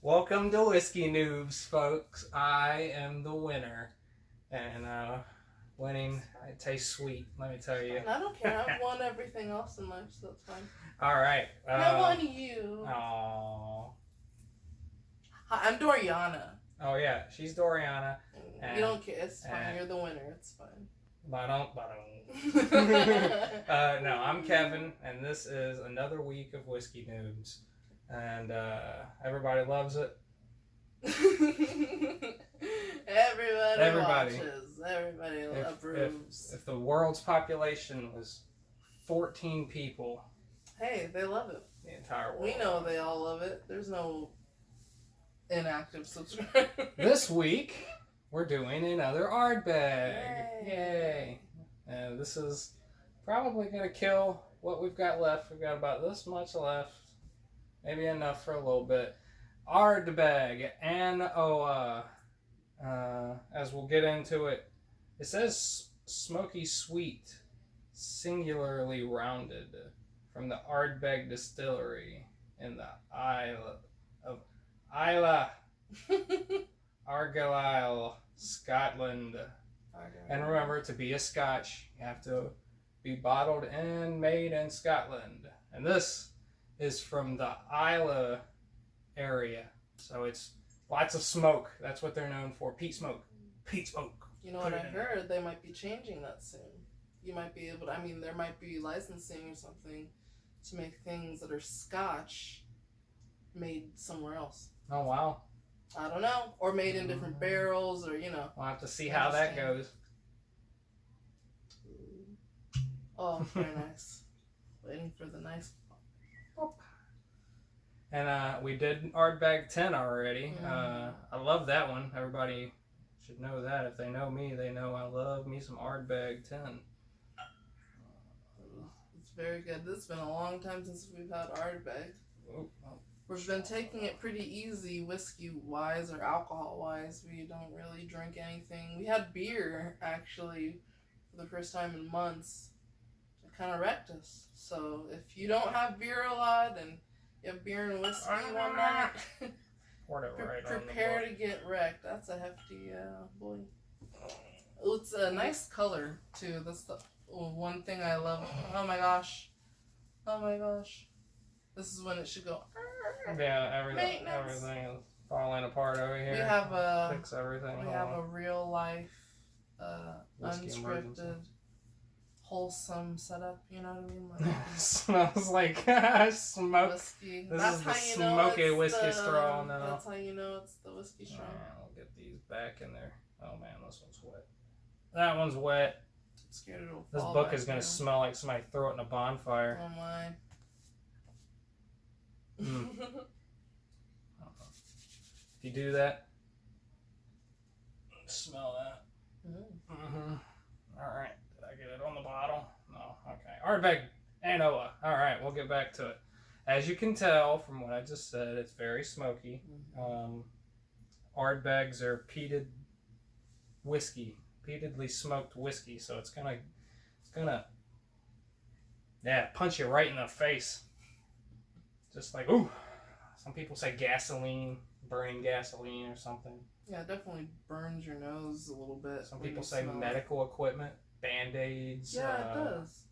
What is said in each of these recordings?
Welcome to Whiskey Newbs, folks. I am the winner. And winning, it tastes sweet, let me tell you. And I don't care. I've won everything else in life, so that's fine. Alright. I won you. Aww. Hi, I'm Doriana. Oh, yeah. She's Doriana. You don't care. It's fine. You're the winner. It's fine. No, I'm Kevin, and this is another week of Whiskey Noobs. And everybody loves it. Everybody watches. Everybody approves. If the world's population was 14 people, hey, they love it. The entire world. We know they all love it. There's no inactive subscribers. This week, we're doing another Ardbeg. Yay! And this is probably going to kill what we've got left. We've got about this much left. Maybe enough for a little bit. Ardbeg An Oa. As we'll get into it. It says smoky sweet, singularly rounded, from the Ardbeg Distillery in the Isle of Argyll, Scotland. And remember, to be a Scotch, you have to be bottled and made in Scotland. And this is from the Isla area. So it's lots of smoke. That's what they're known for. Peat smoke. Peat smoke. You know what I heard? They might be changing that soon. You might be able to, there might be licensing or something to make things that are Scotch made somewhere else. Oh, wow. I don't know. Or made in different barrels, or, We'll have to see how that goes. Oh, very nice. Waiting for the nice pop. And we did Ardbeg 10 already. I love that one. Everybody should know that. If they know me, they know I love me some Ardbeg 10. It's very good. It's been a long time since we've had Ardbeg. We've been taking it pretty easy whiskey-wise or alcohol-wise. We don't really drink anything. We had beer, actually, for the first time in months. It kind of wrecked us. So if you don't have beer a lot and you have beer and whiskey one night, prepare to get wrecked. That's a hefty boy. It's a nice color, too. That's the one thing I love. Oh my gosh. This is when it should go. Yeah, everything is falling apart over here. Fix everything. We have a real life, unscripted, wholesome setup. You know what I mean? Like, smells like smoke. Whiskey. This That's is how the you know smoky whiskey straw now. That's how you know it's the whiskey straw. I'll get these back in there. Oh man, this one's wet. That one's wet. I'm scared it'll This fall book back is gonna down. smell like somebody threw it in a bonfire. Oh my. If you do that, smell that. All right, did I get it on the bottle? No. Okay. Ardbeg An Oa. All right, we'll get back to it. As you can tell from what I just said, it's very smoky. Ardbegs are peated whiskey, peatedly smoked whiskey, so it's gonna punch you right in the face. Just like, ooh. Some people say gasoline, burning gasoline or something. Yeah, it definitely burns your nose a little bit. Some people say medical equipment, Band-Aids. Yeah, it does.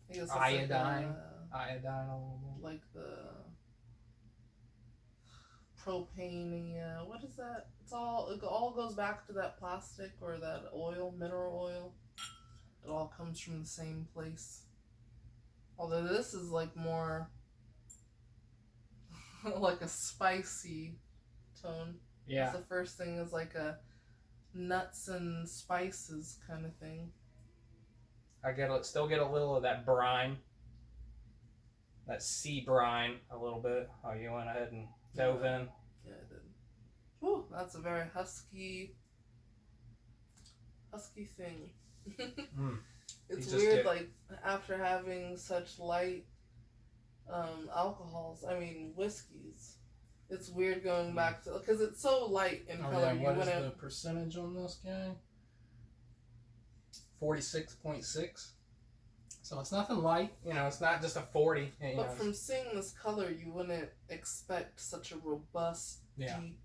I guess iodine. Iodine a little bit. Like the propane, what is that? It all goes back to that plastic or that oil, mineral oil. It all comes from the same place. Although this is like more like a spicy tone. Yeah. The first thing is like a nuts and spices kind of thing. I still get a little of that brine. That sea brine a little bit. Oh, you went ahead and dove in? Yeah, I did. Whew, that's a very husky thing. It's weird, like, after having such light alcohols, whiskeys, it's weird going back to, because it's so light in color. Yeah, what is the percentage on this guy? 46.6. So it's nothing light, it's not just a 40. But from seeing this color, you wouldn't expect such a robust deep,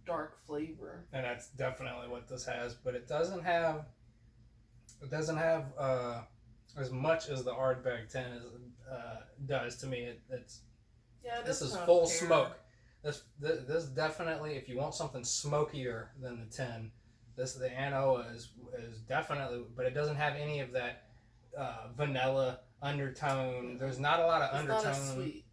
dark flavor. And that's definitely what this has, but it doesn't have as much as the Ardbeg 10 does to me. This is full smoke. This definitely, if you want something smokier than the 10, the An Oa is definitely, but it doesn't have any of that vanilla undertone. There's not a lot of undertone. It's not as sweet.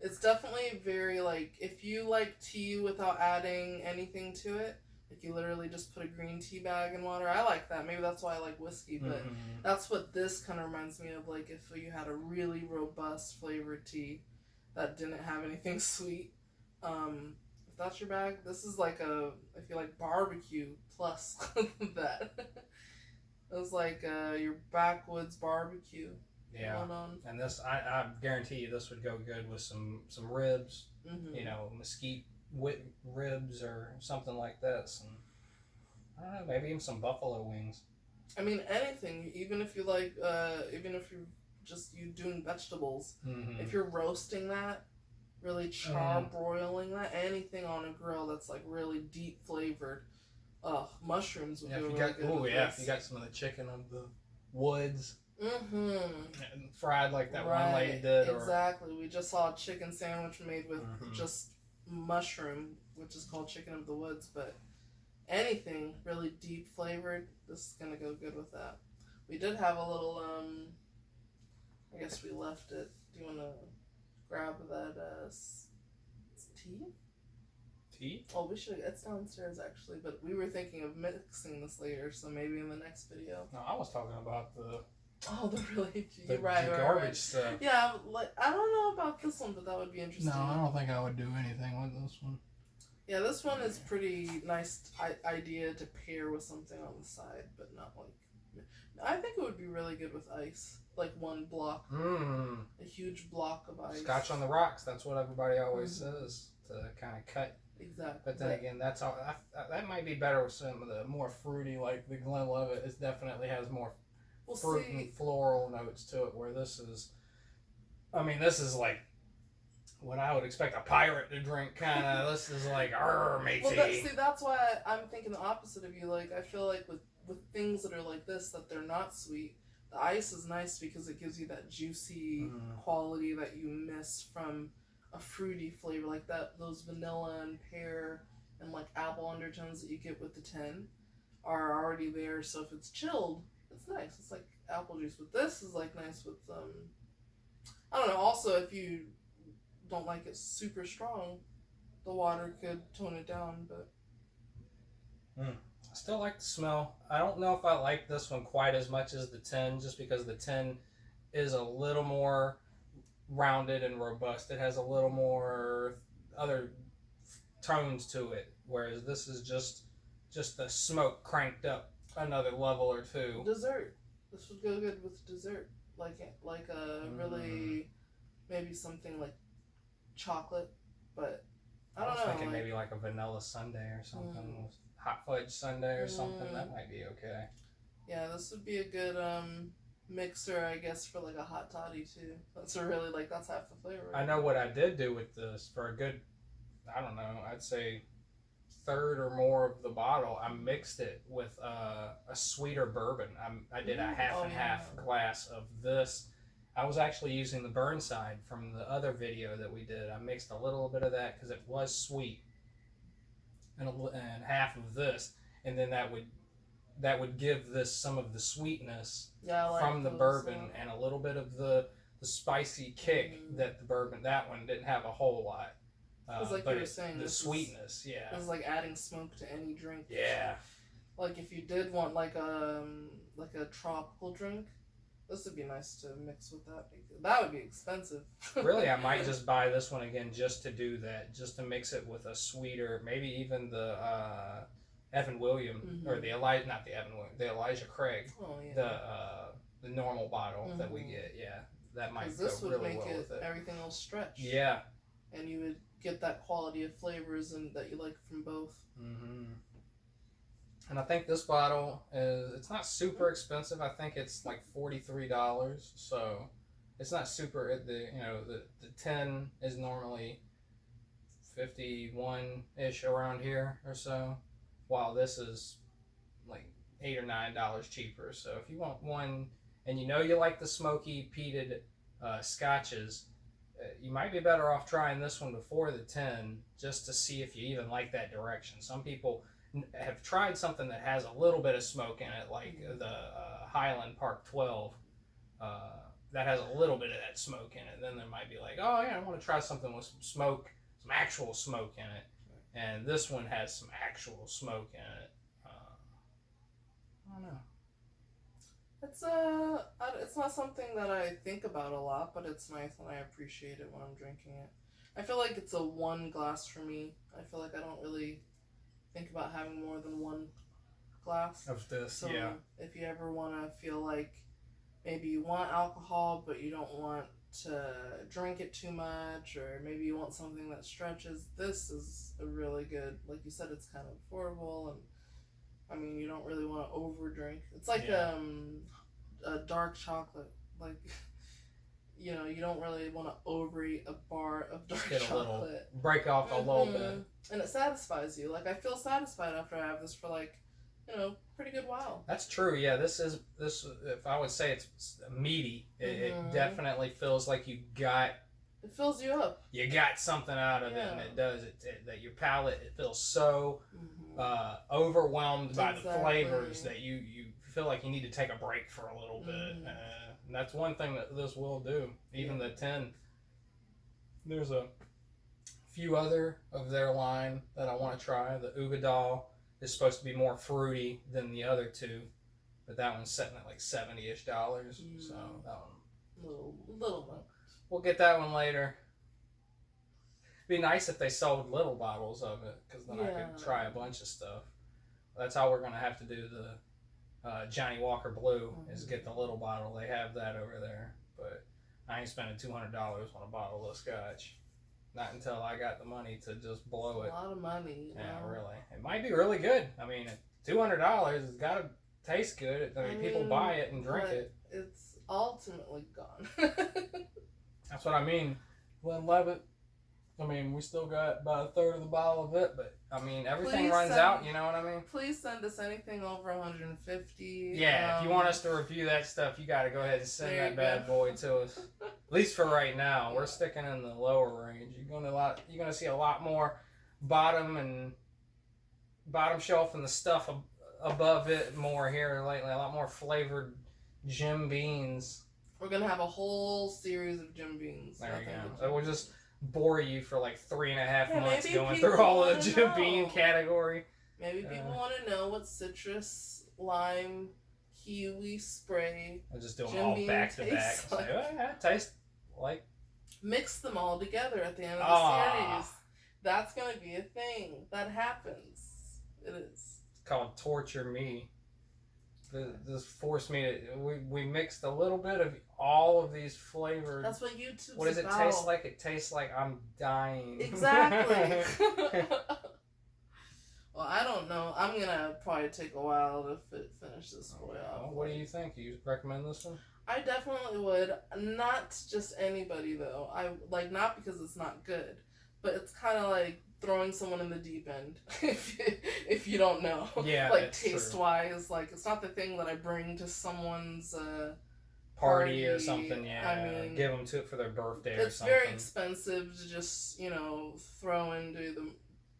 It's definitely very, like, if you like tea without adding anything to it, like you literally just put a green tea bag in water. I like that. Maybe that's why I like whiskey, but that's what this kind of reminds me of. Like if you had a really robust flavored tea that didn't have anything sweet. If that's your bag, this is like if you like barbecue plus that. It's like your backwoods barbecue. Yeah, and this I guarantee you this would go good with some ribs, mesquite ribs or something like this, and I don't know, maybe even some buffalo wings. I mean anything, even if you like, even if you're just doing vegetables, if you're roasting that, really broiling that, anything on a grill that's like really deep flavored. Mushrooms would go really good. If you got some of the chicken of the woods. And fried like that one lady did. Exactly. We just saw a chicken sandwich made with just mushroom, which is called chicken of the woods. But anything really deep flavored, this is gonna go good with that. We did have a little. I guess we left it. Do you want to grab that tea? Tea? Oh, we should. It's downstairs actually, but we were thinking of mixing this later, so maybe in the next video. No, I was talking about the garbage stuff. Yeah, like I don't know about this one, but that would be interesting. No, I don't think I would do anything with this one. Yeah, this one is pretty nice idea to pair with something on the side, but not like. I think it would be really good with ice, like one block, a huge block of ice. Scotch on the rocks. That's what everybody always says to kind of cut. Exactly. But then again, that's all. That might be better with some of the more fruity, like the Glenlivet. It definitely has more fruit and floral notes to it. Where this is, this is like what I would expect a pirate to drink. Kind of. This is like, matey. Well, that's why I'm thinking the opposite of you. Like, I feel like with things that are like this, that they're not sweet. The ice is nice because it gives you that juicy quality that you miss from a fruity flavor, like those vanilla and pear and like apple undertones that you get with the 10 are already there. So if it's chilled, it's nice. It's like apple juice. But this is like nice with I don't know. Also, if you don't like it super strong, the water could tone it down. But I still like the smell. I don't know if I like this one quite as much as the 10, just because the 10 is a little more rounded and robust. It has a little more other tones to it, whereas this is just the smoke cranked up another level or two. Dessert. This would go good with dessert, like a really maybe something like chocolate, but I don't know. I was thinking maybe like a vanilla sundae or something. Hot fudge sundae or something. That might be okay. Yeah, this would be a good mixer, I guess, for like a hot toddy too. That's that's half the flavor. I know what I did do with this for a good, I don't know, I'd say third or more of the bottle. I mixed it with a sweeter bourbon. I did a half and half glass of this. I was actually using the Burnside from the other video that we did. I mixed a little bit of that because it was sweet, and half of this, and then that would give this some of the sweetness from the bourbon and a little bit of the spicy kick that that one didn't have a whole lot. Like you were saying, the sweetness, This is like adding smoke to any drink. Yeah. Like if you did want like a tropical drink, this would be nice to mix with that. That would be expensive. Really, I might just buy this one again just to do that, just to mix it with a sweeter, maybe even the Evan William or the Elijah Craig, the normal bottle that we get. Yeah, that might go really well with it. Everything will stretch. Yeah, and you would get that quality of flavors and that you like from both. And I think this bottle it's not super expensive. I think it's like $43, so it's not super. The 10 is normally $51-ish around here or so, while this is like $8 or $9 cheaper. So if you want one, and you know you like the smoky peated scotches, you might be better off trying this one before the 10, just to see if you even like that direction. Some people have tried something that has a little bit of smoke in it, like the Highland Park 12. That has a little bit of that smoke in it. Then they might be like, oh yeah, I want to try something with some smoke, some actual smoke in it. And this one has some actual smoke in it. I don't know. It's not something that I think about a lot, but it's nice and I appreciate it when I'm drinking it. I feel like it's a one glass for me. I feel like I don't really think about having more than one glass of this. So yeah. If you ever want to feel like maybe you want alcohol, but you don't want to drink it too much, or maybe you want something that stretches, this is a really good, like you said, it's kind of affordable, and I mean, you don't really want to overdrink. It's like a dark chocolate. Like, you know, you don't really want to overeat a bar of dark chocolate. Break off a little bit. And it satisfies you. Like, I feel satisfied after I have this for, like, you know, pretty good while. That's true. Yeah, this if I would say it's meaty, it definitely feels like you got. It fills you up. You got something out of it, and it does. That your palate, it feels so overwhelmed by the flavors that you feel like you need to take a break for a little bit. And that's one thing that this will do. Even the 10. There's a few other of their line that I want to try. The Ugadal is supposed to be more fruity than the other two, but that one's setting at like $70-ish. So that one, little one. We'll get that one later. It'd be nice if they sold little bottles of it, because then I could try a bunch of stuff. That's how we're gonna have to do the Johnny Walker Blue, is get the little bottle. They have that over there, but I ain't spending $200 on a bottle of scotch. Not until I got the money to just blow it. A lot of money. Yeah, really. It might be really good. I mean, $200 has got to taste good. I mean, people buy it and drink it. It's ultimately gone. That's what I mean. Glenlivet, I mean, we still got about a third of the bottle of it, but I mean, everything runs out, you know what I mean? Please send us anything over 150. Yeah, if you want us to review that stuff, you got to go ahead and send that bad boy to us. At least for right now. We're sticking in the lower range. You're gonna see a lot more bottom shelf and the stuff above it more here lately. A lot more flavored Jim Beans. We're gonna have a whole series of Jim Beans. There you go. We'll just bore you for like 3.5 months going through all of the Jim Bean category. Maybe people want to know what citrus, lime, kiwi spray. I'll just do them all back to back. Say, oh, yeah, it tastes like. Mix them all together at the end of the series. That's gonna be a thing that happens. It is. It's called Torture Me. Just forced me to. We mixed a little bit of all of these flavored. That's what YouTube's about. What does it taste like? It tastes like I'm dying. Exactly. Well, I don't know. I'm gonna probably take a while to finish this boy off. What do you think? You recommend this one? I definitely would. Not just anybody though. I not because it's not good, but it's kind of like throwing someone in the deep end if you don't know. Yeah, like taste wise, like it's not the thing that I bring to someone's party or something. Yeah, I mean, give them to it for their birthday or something. It's very expensive to just throw into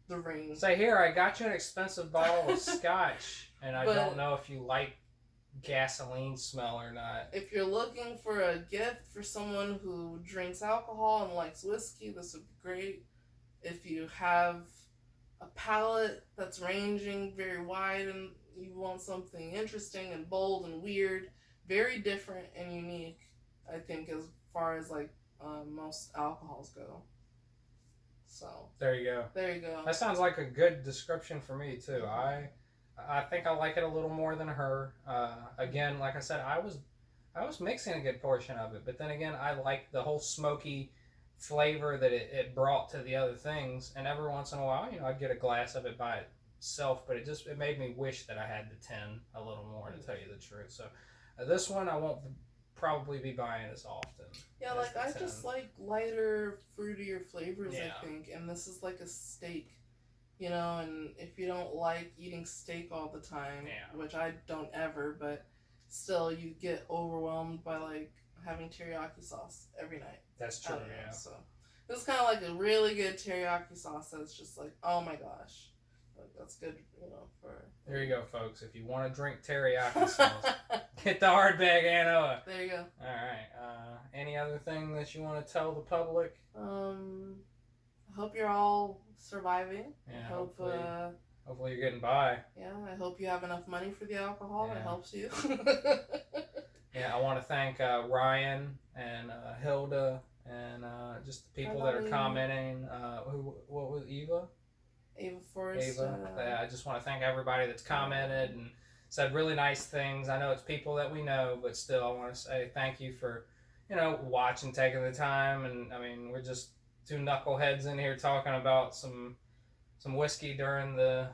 the ring. Say, here, I got you an expensive bottle of scotch, and I don't know if you like gasoline smell or not. If you're looking for a gift for someone who drinks alcohol and likes whiskey, this would be great. If you have a palate that's ranging very wide and you want something interesting and bold and weird, very different and unique, I think, as far as most alcohols go. So there you go. That sounds like a good description for me too. I think I like it a little more than her. Again, like I said, I was mixing a good portion of it, but then again, I like the whole smoky flavor that it brought to the other things, and every once in a while, I'd get a glass of it by itself, but it made me wish that I had the 10 a little more, to tell you the truth. So this one I won't probably be buying as often. Yeah, as like the I 10. just like lighter, fruitier flavors, Yeah. I think. And this is like a steak, you know, and if you don't like eating steak all the time, Yeah. which I don't ever, but still you get overwhelmed by like having teriyaki sauce every night. That's I true, don't know, yeah. so this is kind of like a really good teriyaki sauce that's just like, oh my gosh. Like, that's good, you know, for... There you go, folks. If you want to drink teriyaki sauce, get the Ardbeg An Oa. There you go. All right. Any other thing that you want to tell the public? I hope you're all surviving. Yeah, I hope, hopefully you're getting by. yeah, I hope you have enough money for the alcohol that helps you. Yeah, I want to thank Ryan and Hilda and just the people that are commenting. What was Eva? Ava Forrest. Ava. I just want to thank everybody that's commented and said really nice things. I know it's people that we know, but still, I want to say thank you for, watching, taking the time. And I mean, we're just two knuckleheads in here talking about some whiskey during the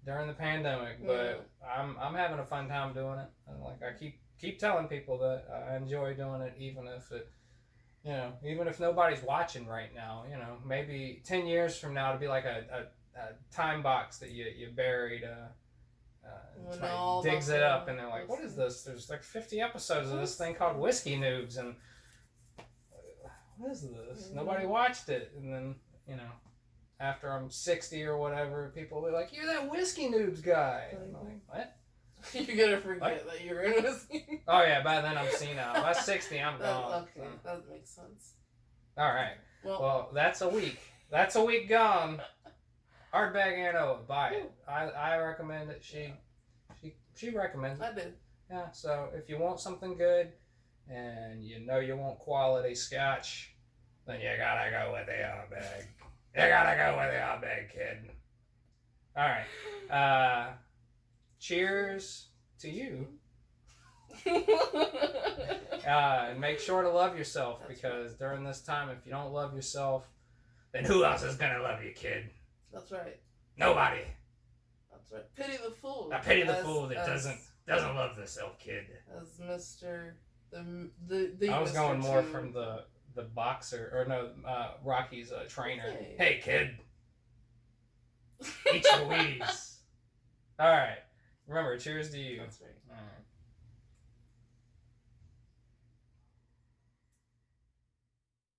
pandemic, but I'm having a fun time doing it. And like I keep telling people that I enjoy doing it, even if it. Even if nobody's watching right now, maybe 10 years from now, it'll be like a time box that you buried. Somebody digs it up and they're like, what is this? There's like 50 episodes of this thing called Whiskey Newbs, and what is this? Nobody watched it. And then, after I'm 60 or whatever, people will be like, you're that Whiskey Newbs guy. And I'm like, what? You're gonna forget that you're in whiskey. Oh yeah, by then I'm senile. By 60, I'm gone. Okay, that makes sense. All right. Well, that's a week. That's a week gone. Ardbeg An Oa, buy it. I recommend it. She recommends it. I did. Yeah. So if you want something good, and you want quality scotch, then you gotta go with the Ardbeg. You gotta go with the Ardbeg, kid. All right. Cheers to you. And make sure to love yourself, because during this time, if you don't love yourself, then who else is gonna love you, kid? That's right. Nobody. That's right. Pity the fool. I pity the fool that doesn't love themselves, kid. As Mr. the I was Mr. going more Two. from the boxer, or no, Rocky's trainer. Okay. Hey, kid. Eat your Wheaties. All right. Remember, cheers to you. That's right. All right.